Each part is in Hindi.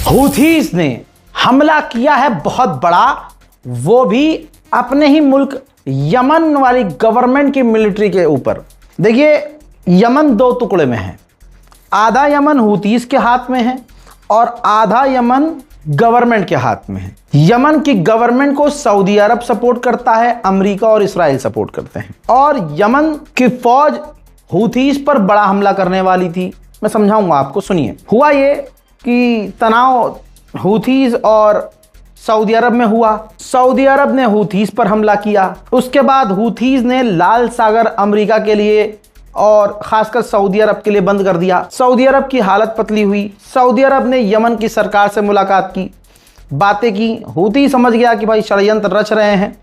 हूथीज ने हमला किया है बहुत बड़ा, वो भी अपने ही मुल्क यमन वाली गवर्नमेंट की मिलिट्री के ऊपर। देखिए, यमन दो टुकड़े में है, आधा यमन हूथीज के हाथ में है और आधा यमन गवर्नमेंट के हाथ में है। यमन की गवर्नमेंट को सऊदी अरब सपोर्ट करता है, अमेरिका और इस्राइल सपोर्ट करते हैं। और यमन की फौज हूथीज पर बड़ा हमला करने वाली थी। मैं समझाऊंगा आपको, सुनिए। हुआ ये कि तनाव हूथीज और सऊदी अरब में हुआ। सऊदी अरब ने हूथीज पर हमला किया। उसके बाद हूथीज ने लाल सागर अमेरिका के लिए और खासकर सऊदी अरब के लिए बंद कर दिया। सऊदी अरब की हालत पतली हुई। सऊदी अरब ने यमन की सरकार से मुलाकात की, बातें की। हूथी समझ गया कि भाई षड्यंत्र रच रहे हैं,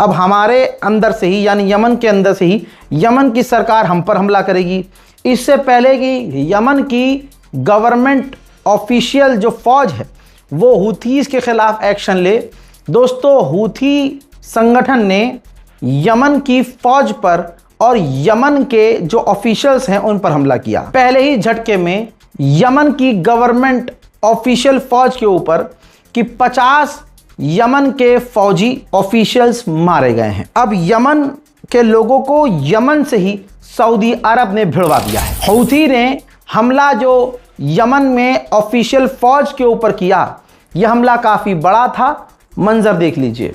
अब हमारे अंदर से ही, यानी यमन के अंदर से ही यमन की सरकार हम पर हमला करेगी। इससे पहले कि यमन की गवर्नमेंट ऑफिशियल जो फौज है वो हूथीज के खिलाफ एक्शन ले, दोस्तों, हूथी संगठन ने यमन की फौज पर और यमन के जो ऑफिशियल्स हैं उन पर हमला किया। पहले ही झटके में यमन की गवर्नमेंट ऑफिशियल फौज के ऊपर कि 50 यमन के फौजी ऑफिशियल्स मारे गए हैं। अब यमन के लोगों को यमन से ही सऊदी अरब ने भिड़वा दिया है। हूथी ने हमला जो यमन में ऑफिशियल फौज के ऊपर किया, यह हमला काफी बड़ा था। मंजर देख लीजिए।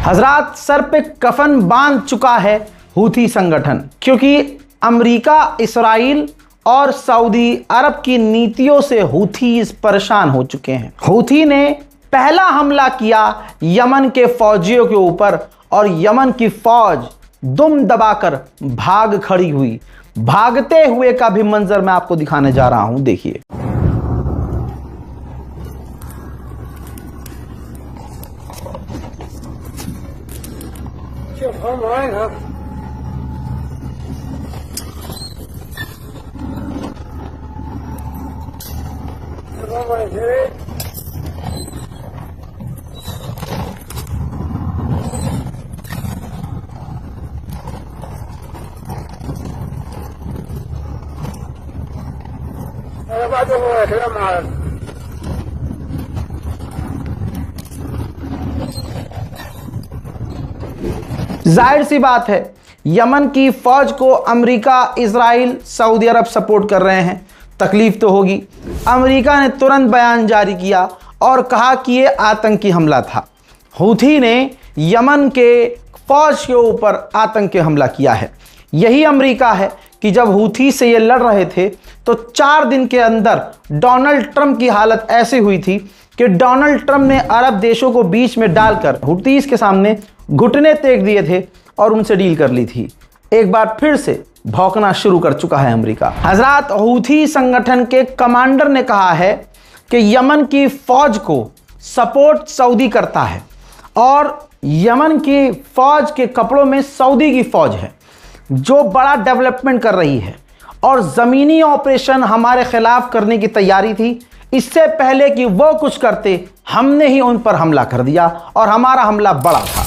हजरात, सर पे कफन बांध चुका है हूथी संगठन, क्योंकि अमेरिका, इस्राइल और सऊदी अरब की नीतियों से हूथीज परेशान हो चुके हैं। हूथी ने पहला हमला किया यमन के फौजियों के ऊपर और यमन की फौज दुम दबाकर भाग खड़ी हुई। भागते हुए का भी मंजर मैं आपको दिखाने जा रहा हूं, देखिए। जाहिर सी बात है, यमन की फौज को अमेरिका, इजराइल, सऊदी अरब सपोर्ट कर रहे हैं, तकलीफ तो होगी। अमेरिका ने तुरंत बयान जारी किया और कहा कि यह आतंकी हमला था। हूथी ने यमन के फौज के ऊपर आतंकी हमला किया है। यही अमेरिका है कि जब हूथी से ये लड़ रहे थे तो 4 दिन के अंदर डोनाल्ड ट्रंप की हालत ऐसी हुई थी कि डोनाल्ड ट्रंप ने अरब देशों को बीच में डालकर हूथीज के सामने घुटने टेक दिए थे और उनसे डील कर ली थी। एक बार फिर से भौंकना शुरू कर चुका है अमेरिका। हजरात, हूथी संगठन के कमांडर ने कहा है कि यमन की फौज को सपोर्ट सऊदी करता है और यमन की फौज के कपड़ों में सऊदी की फौज है जो बड़ा डेवलपमेंट कर रही है और ज़मीनी ऑपरेशन हमारे खिलाफ करने की तैयारी थी। इससे पहले कि वो कुछ करते, हमने ही उन पर हमला कर दिया और हमारा हमला बड़ा था।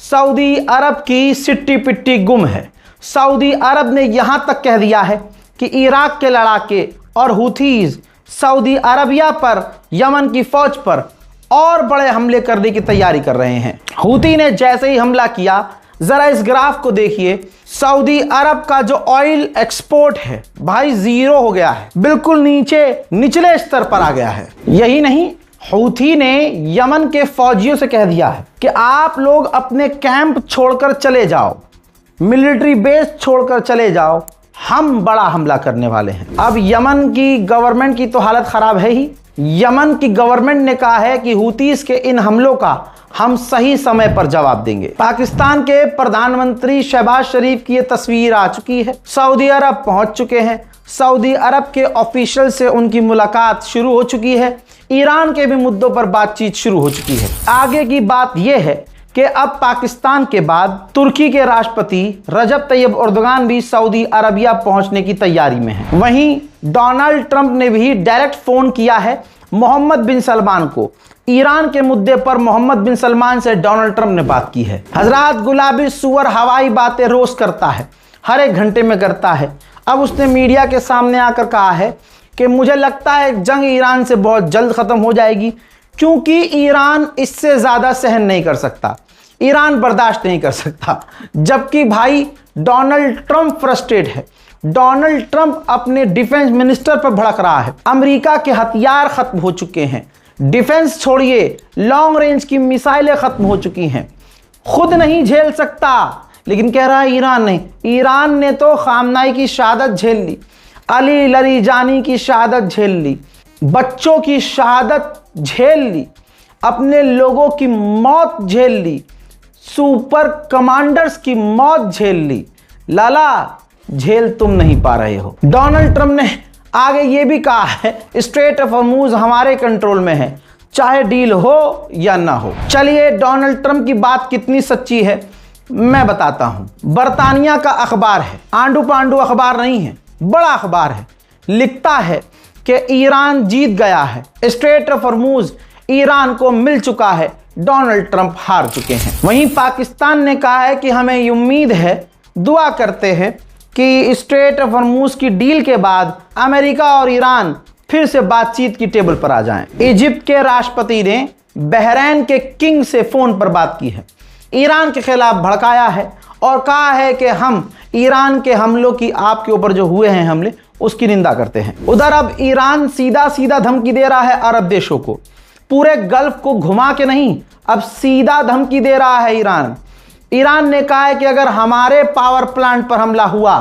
सऊदी अरब की सिट्टी पिट्टी गुम है। सऊदी अरब ने यहां तक कह दिया है कि इराक के लड़ाके और हुथीज सऊदी अरबिया पर, यमन की फौज पर और बड़े हमले करने की तैयारी कर रहे हैं। हुती ने जैसे ही हमला किया, जरा इस ग्राफ को देखिए, सऊदी अरब का जो ऑयल एक्सपोर्ट है भाई जीरो हो गया है, बिल्कुल निचले स्तर पर आ गया है। यही नहीं, हूथी ने यमन के फौजियों से कह दिया है कि आप लोग अपने कैंप छोड़कर चले जाओ, मिलिट्री बेस छोड़कर चले जाओ, हम बड़ा हमला करने वाले हैं। अब यमन की गवर्नमेंट की तो हालत खराब है ही। यमन की गवर्नमेंट ने कहा है कि हूतीस के इन हमलों का हम सही समय पर जवाब देंगे। पाकिस्तान के प्रधानमंत्री शहबाज शरीफ की ये तस्वीर आ चुकी है, सऊदी अरब पहुंच चुके हैं, सऊदी अरब के ऑफिशियल से उनकी मुलाकात शुरू हो चुकी है, ईरान के भी मुद्दों पर बातचीत शुरू हो चुकी है। आगे की बात यह है कि अब पाकिस्तान के बाद तुर्की के राष्ट्रपति रजब तैयब एर्दोगान भी सऊदी अरबिया पहुंचने की तैयारी में है। वहीं डोनाल्ड ट्रंप ने भी डायरेक्ट फोन किया है मोहम्मद बिन सलमान को। ईरान के मुद्दे पर मोहम्मद बिन सलमान से डोनाल्ड ट्रंप ने बात की है। हजरात, गुलाबी सुअर हवाई बातें रोज करता है, हर एक घंटे में करता है। अब उसने मीडिया के सामने आकर कहा है कि मुझे लगता है जंग ईरान से बहुत जल्द खत्म हो जाएगी, क्योंकि ईरान इससे ज्यादा सहन नहीं कर सकता, ईरान बर्दाश्त नहीं कर सकता। जबकि भाई डोनाल्ड ट्रंप फ्रस्ट्रेट है। डोनाल्ड ट्रंप अपने डिफेंस मिनिस्टर पर भड़क रहा है। अमेरिका के हथियार खत्म हो चुके हैं, डिफेंस छोड़िए, लॉन्ग रेंज की मिसाइलें खत्म हो चुकी हैं, खुद नहीं झेल सकता, लेकिन कह रहा है ईरान नहीं। ईरान ने तो खामनाई की शहादत झेल ली, अली लरीजानी की शहादत झेल ली, बच्चों की शहादत झेल ली, अपने लोगों की मौत झेल ली, सुपर कमांडर्स की मौत झेल ली। लाला, झेल तुम नहीं पा रहे हो। डोनाल्ड ट्रंप ने आगे ये भी कहा है स्ट्रेट ऑफ हॉर्मुज हमारे कंट्रोल में है, चाहे डील हो या ना हो। चलिए, डोनाल्ड ट्रंप की बात कितनी सच्ची है मैं बताता हूं। बरतानिया का अखबार है, आंडू पांडू अखबार नहीं है, बड़ा अखबार है, लिखता है कि ईरान जीत गया है, स्ट्रेट ऑफ हॉर्मुज ईरान को मिल चुका है, डोनाल्ड ट्रंप हार चुके हैं। वहीं पाकिस्तान ने कहा है कि हमें उम्मीद है, दुआ करते हैं कि स्ट्रेट ऑफ हॉर्मुज की डील के बाद अमेरिका और ईरान फिर से बातचीत की टेबल पर आ जाएं। इजिप्ट के राष्ट्रपति ने बहरीन के किंग से फोन पर बात की है, ईरान के खिलाफ भड़काया है और कहा है कि हम ईरान के हमलों की, आपके ऊपर जो हुए हैं हमले, उसकी निंदा करते हैं। उधर अब ईरान सीधा सीधा धमकी दे रहा है अरब देशों को, पूरे गल्फ को घुमा के नहीं, अब सीधा धमकी दे रहा है ईरान। ईरान ने कहा है कि अगर हमारे पावर प्लांट पर हमला हुआ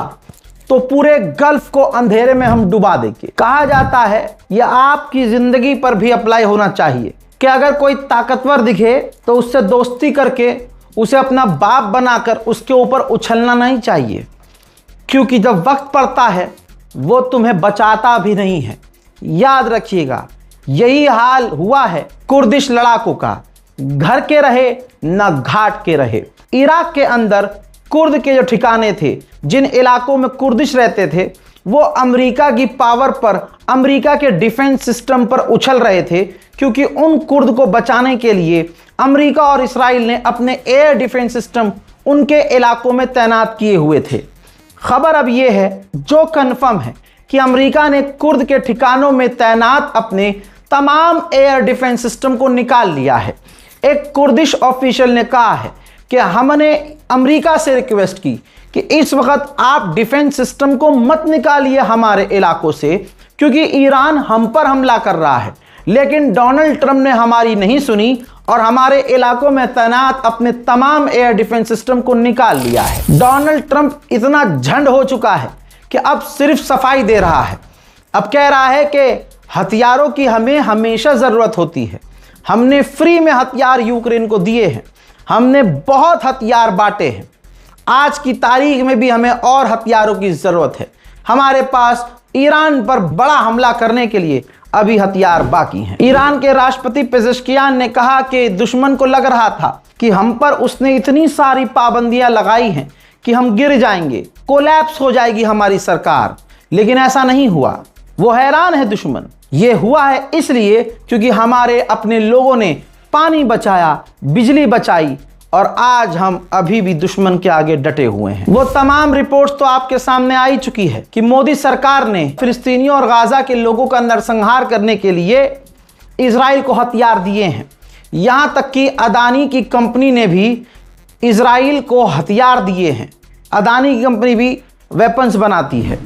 तो पूरे गल्फ को अंधेरे में हम डुबा देंगे। कहा जाता है यह आपकी जिंदगी पर भी अप्लाई होना चाहिए कि अगर कोई ताकतवर दिखे तो उससे दोस्ती करके उसे अपना बाप बनाकर उसके ऊपर उछलना नहीं चाहिए, क्योंकि जब वक्त पड़ता है वो तुम्हें बचाता भी नहीं है। याद रखिएगा, यही हाल हुआ है कुर्दिश लड़ाकों का, घर के रहे न घाट के रहे। इराक के अंदर कुर्द के जो ठिकाने थे, जिन इलाकों में कुर्दिश रहते थे, वो अमेरिका की पावर पर, अमेरिका के डिफेंस सिस्टम पर उछल रहे थे, क्योंकि उन कुर्द को बचाने के लिए अमेरिका और इस्राइल ने अपने एयर डिफेंस सिस्टम उनके इलाकों में तैनात किए हुए थे। खबर अब यह है, जो कन्फर्म है, कि अमेरिका ने कुर्द के ठिकानों में तैनात अपने तमाम एयर डिफेंस सिस्टम को निकाल लिया है। एक कुर्दिश ऑफिशियल ने कहा है कि हमने अमेरिका से रिक्वेस्ट की कि इस वक्त आप डिफेंस सिस्टम को मत निकालिए हमारे इलाकों से, क्योंकि ईरान हम पर हमला कर रहा है। लेकिन डोनाल्ड ट्रंप ने हमारी नहीं सुनी और हमारे इलाकों में तैनात अपने तमाम एयर डिफेंस सिस्टम को निकाल लिया है। डोनाल्ड ट्रंप इतना झंड हो चुका है कि अब सिर्फ सफाई दे रहा है। अब कह रहा है कि हथियारों की हमें हमेशा ज़रूरत होती है। हमने फ्री में हथियार यूक्रेन को दिए हैं, हमने बहुत हथियार बांटे हैं, आज की तारीख में भी हमें और हथियारों की ज़रूरत है। हमारे पास ईरान पर बड़ा हमला करने के लिए अभी हथियार बाकी हैं। ईरान के राष्ट्रपति पेजेश्कियान ने कहा कि दुश्मन को लग रहा था कि हम पर उसने इतनी सारी पाबंदियां लगाई हैं कि हम गिर जाएंगे, कोलैप्स हो जाएगी हमारी सरकार, लेकिन ऐसा नहीं हुआ। वो हैरान है दुश्मन। ये हुआ है इसलिए क्योंकि हमारे अपने लोगों ने पानी बचाया, बिजली बचाई, और आज हम अभी भी दुश्मन के आगे डटे हुए हैं। वो तमाम रिपोर्ट्स तो आपके सामने आ ही चुकी है कि मोदी सरकार ने फिलिस्तीनियों और गाजा के लोगों का नरसंहार करने के लिए इजराइल को हथियार दिए हैं। यहाँ तक कि अदानी की कंपनी ने भी इजराइल को हथियार दिए हैं। अदानी की कंपनी भी वेपन्स बनाती है।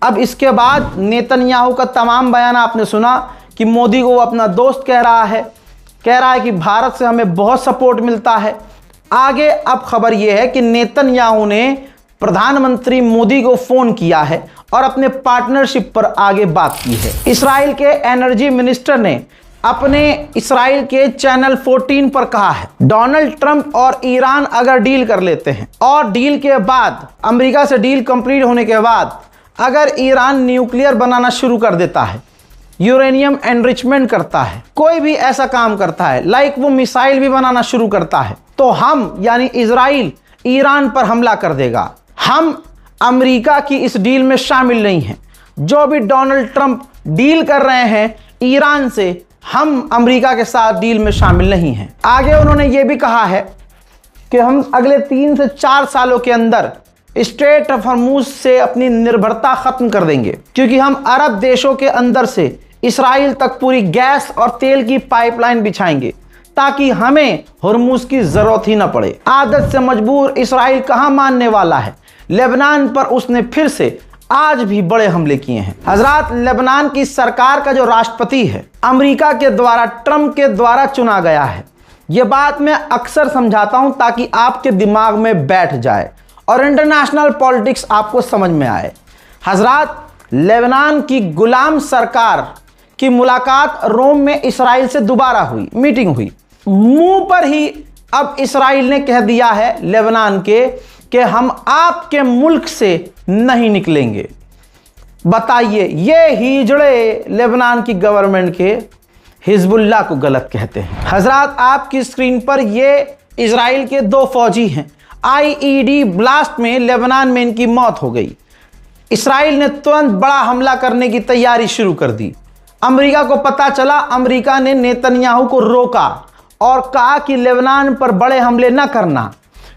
अब इसके बाद नेतन्याहू का तमाम बयान आपने सुना कि मोदी को वो अपना दोस्त कह रहा है कि भारत से हमें बहुत सपोर्ट मिलता है। आगे अब खबर यह है कि नेतन्याहू ने प्रधानमंत्री मोदी को फोन किया है और अपने पार्टनरशिप पर आगे बात की है। इजराइल के एनर्जी मिनिस्टर ने अपने इजराइल के चैनल 14 पर कहा है, डोनाल्ड ट्रंप और ईरान अगर डील कर लेते हैं और डील के बाद अमेरिका से डील कंप्लीट होने के बाद अगर ईरान न्यूक्लियर बनाना शुरू कर देता है, यूरेनियम एनरिचमेंट करता है, कोई भी ऐसा काम करता है, लाइक वो मिसाइल भी बनाना शुरू करता है, तो हम यानी इजराइल ईरान पर हमला कर देगा। हम अमेरिका की इस डील में शामिल नहीं हैं। जो भी डोनाल्ड ट्रंप डील कर रहे हैं ईरान से, हम अमेरिका के साथ डील में शामिल नहीं हैं। आगे उन्होंने ये भी कहा है कि हम अगले 3 से 4 सालों के अंदर स्ट्रेट ऑफ हॉर्मुज से अपनी निर्भरता खत्म कर देंगे, क्योंकि हम अरब देशों के अंदर से इजराइल तक पूरी गैस और तेल की पाइपलाइन बिछाएंगे ताकि हमें हॉर्मुज की जरूरत ही ना पड़े। आदत से मजबूर इजराइल कहां मानने वाला है। लेबनान पर उसने फिर से आज भी बड़े हमले किए हैं। हजरात, लेबनान की सरकार का जो राष्ट्रपति है अमेरिका के द्वारा, ट्रंप के द्वारा चुना गया है। यह बात मैं अक्सर समझाता हूं ताकि आपके दिमाग में बैठ जाए और इंटरनेशनल पॉलिटिक्स आपको समझ में आए। हजरात, लेबनान की गुलाम सरकार की मुलाकात रोम में इजराइल से दोबारा हुई, मीटिंग हुई। मुंह पर ही अब इजराइल ने कह दिया है लेबनान के कि हम आपके मुल्क से नहीं निकलेंगे। बताइए, ये हिजड़े लेबनान की गवर्नमेंट के हिजबुल्लाह को गलत कहते हैं। हजरात, आपकी स्क्रीन पर ये इजराइल के 2 फौजी हैं। आईईडी ब्लास्ट में लेबनान में इनकी मौत हो गई। इजराइल ने तुरंत बड़ा हमला करने की तैयारी शुरू कर दी। अमेरिका को पता चला, अमेरिका ने नेतन्याहू को रोका और कहा कि लेबनान पर बड़े हमले न करना,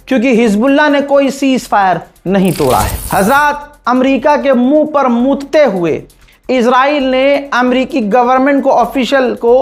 क्योंकि हिजबुल्लाह ने कोई सीज फायर नहीं तोड़ा है। हजरात, अमेरिका के मुंह पर मूतते हुए इजराइल ने अमेरिकी गवर्नमेंट को, ऑफिशियल को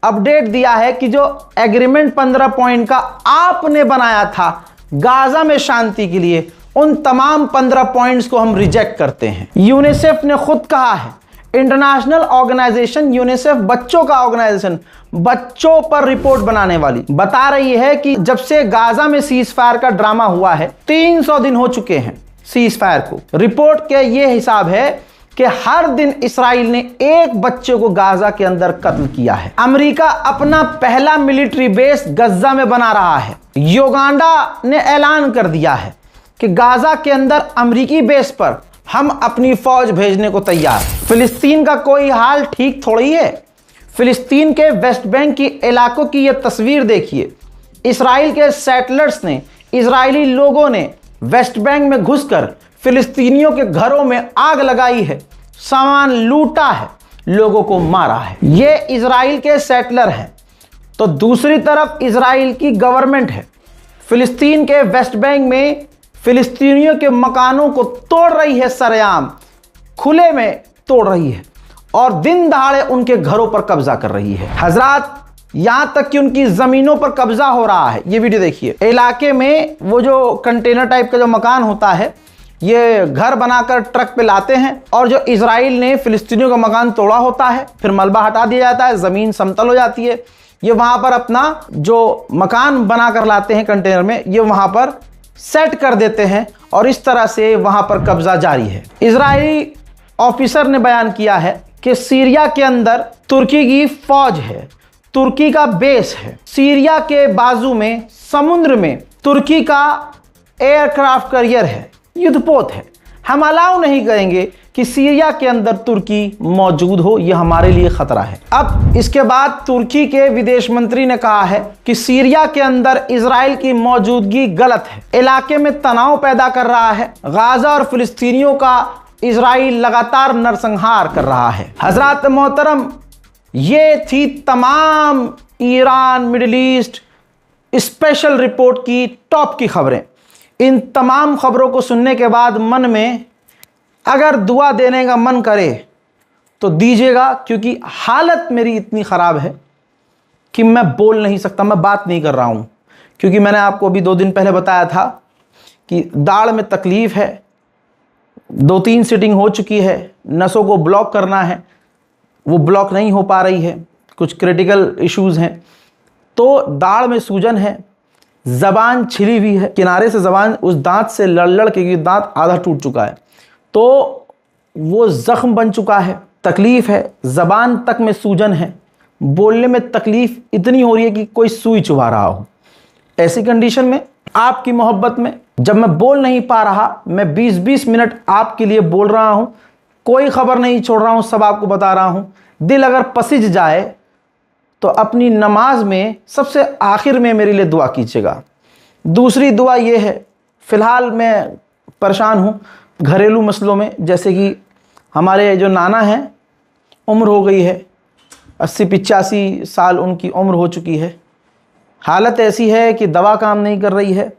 अपडेट दिया है कि जो एग्रीमेंट 15 पॉइंट का आपने बनाया था गाजा में शांति के लिए, उन तमाम 15 पॉइंट्स को हम रिजेक्ट करते हैं। यूनिसेफ ने खुद कहा है, इंटरनेशनल ऑर्गेनाइजेशन यूनिसेफ, बच्चों का ऑर्गेनाइजेशन, बच्चों पर रिपोर्ट बनाने वाली, बता रही है कि जब से गाजा में सीज फायर का ड्रामा हुआ है 300 दिन हो चुके हैं सीज फायर को। रिपोर्ट के ये हिसाब है कि हर दिन इजराइल ने एक बच्चे को गाजा के अंदर कत्ल किया है। अमेरिका अपना पहला मिलिट्री बेस गजा में बना रहा है। युगांडा ने ऐलान कर दिया है कि गाजा के अंदर अमेरिकी बेस पर हम अपनी फौज भेजने को तैयार। फिलिस्तीन का कोई हाल ठीक थोड़ी है। फिलिस्तीन के वेस्ट बैंक की इलाकों की यह तस्वीर देखिए। इजराइल के सेटलर्स ने, इजरायली लोगों ने वेस्ट बैंक में घुसकर फिलिस्तीनियों के घरों में आग लगाई है, सामान लूटा है, लोगों को मारा है। ये इजराइल के सेटलर हैं। तो दूसरी तरफ इजराइल की गवर्नमेंट है, फिलिस्तीन के वेस्ट बैंक में फिलिस्तीनियों के मकानों को तोड़ रही है, सरेआम खुले में तोड़ रही है और दिन दहाड़े उनके घरों पर कब्जा कर रही है। हजरात, यहां तक कि उनकी जमीनों पर कब्जा हो रहा है। ये वीडियो देखिए। इलाके में वो जो कंटेनर टाइप का जो मकान होता है, ये घर बनाकर ट्रक पे लाते हैं और जो इजराइल ने फिलिस्तीनियों का मकान तोड़ा होता है, फिर मलबा हटा दिया जाता है, जमीन समतल हो जाती है। ये वहां पर अपना जो मकान बनाकर लाते हैं कंटेनर में, ये वहां पर सेट कर देते हैं और इस तरह से वहां पर कब्जा जारी है। इजरायली ऑफिसर ने बयान किया है कि सीरिया के अंदर तुर्की की फौज है, तुर्की का बेस है। सीरिया के बाजू में समुद्र में तुर्की का एयरक्राफ्ट कैरियर है, युद्धपोत है। हम अलाउ नहीं करेंगे कि सीरिया के अंदर तुर्की मौजूद हो, यह हमारे लिए खतरा है। अब इसके बाद तुर्की के विदेश मंत्री ने कहा है कि सीरिया के अंदर इजराइल की मौजूदगी गलत है, इलाके में तनाव पैदा कर रहा है। गाजा और फिलिस्तीनियों का इजराइल लगातार नरसंहार कर रहा है। हजरात मोहतरम, ये थी तमाम Iran middle east special report की टॉप की खबरें। इन तमाम खबरों को सुनने के बाद मन में अगर दुआ देने का मन करे तो दीजिएगा, क्योंकि हालत मेरी इतनी ख़राब है कि मैं बोल नहीं सकता, मैं बात नहीं कर रहा हूँ। क्योंकि मैंने आपको अभी 2 दिन पहले बताया था कि दाढ़ में तकलीफ़ है, 2-3 सीटिंग हो चुकी है, नसों को ब्लॉक करना है, वो ब्लॉक नहीं हो पा रही है, कुछ क्रिटिकल इश्यूज़ हैं। तो दाढ़ में सूजन है, ज़बान छिली हुई है, किनारे से ज़बान उस दांत से लड़ के दांत आधा टूट चुका है, तो वो ज़ख्म बन चुका है, तकलीफ़ है, ज़बान तक में सूजन है, बोलने में तकलीफ़ इतनी हो रही है कि कोई सुई चुभा रहा हो। ऐसी कंडीशन में आपकी मोहब्बत में जब मैं बोल नहीं पा रहा, मैं 20-20 मिनट आपके लिए बोल रहा हूँ, कोई खबर नहीं छोड़ रहा हूँ, सब आपको बता रहा हूँ। दिल अगर पसिज जाए तो अपनी नमाज में सबसे आखिर में मेरे लिए दुआ कीजिएगा। दूसरी दुआ ये है, फ़िलहाल मैं परेशान हूँ घरेलू मसलों में, जैसे कि हमारे जो नाना हैं, उम्र हो गई है, 80-85 साल उनकी उम्र हो चुकी है। हालत ऐसी है कि दवा काम नहीं कर रही है,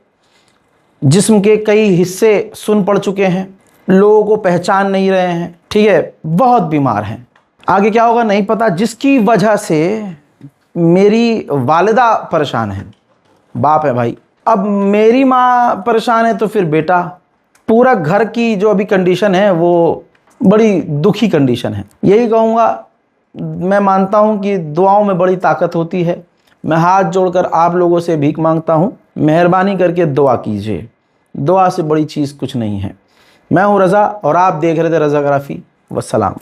जिस्म के कई हिस्से सुन पड़ चुके हैं, लोगों को पहचान नहीं रहे हैं, ठीक है, बहुत बीमार हैं। आगे क्या होगा नहीं पता, जिसकी वजह से मेरी वालिदा परेशान है, बाप है भाई। अब मेरी माँ परेशान है तो फिर बेटा, पूरा घर की जो अभी कंडीशन है वो बड़ी दुखी कंडीशन है। यही कहूँगा, मैं मानता हूँ कि दुआओं में बड़ी ताकत होती है। मैं हाथ जोड़कर आप लोगों से भीख मांगता हूँ, मेहरबानी करके दुआ कीजिए, दुआ से बड़ी चीज़ कुछ नहीं है। मैं हूँ रज़ा और आप देख रहे थे रज़ाग्राफी। वस्सलाम।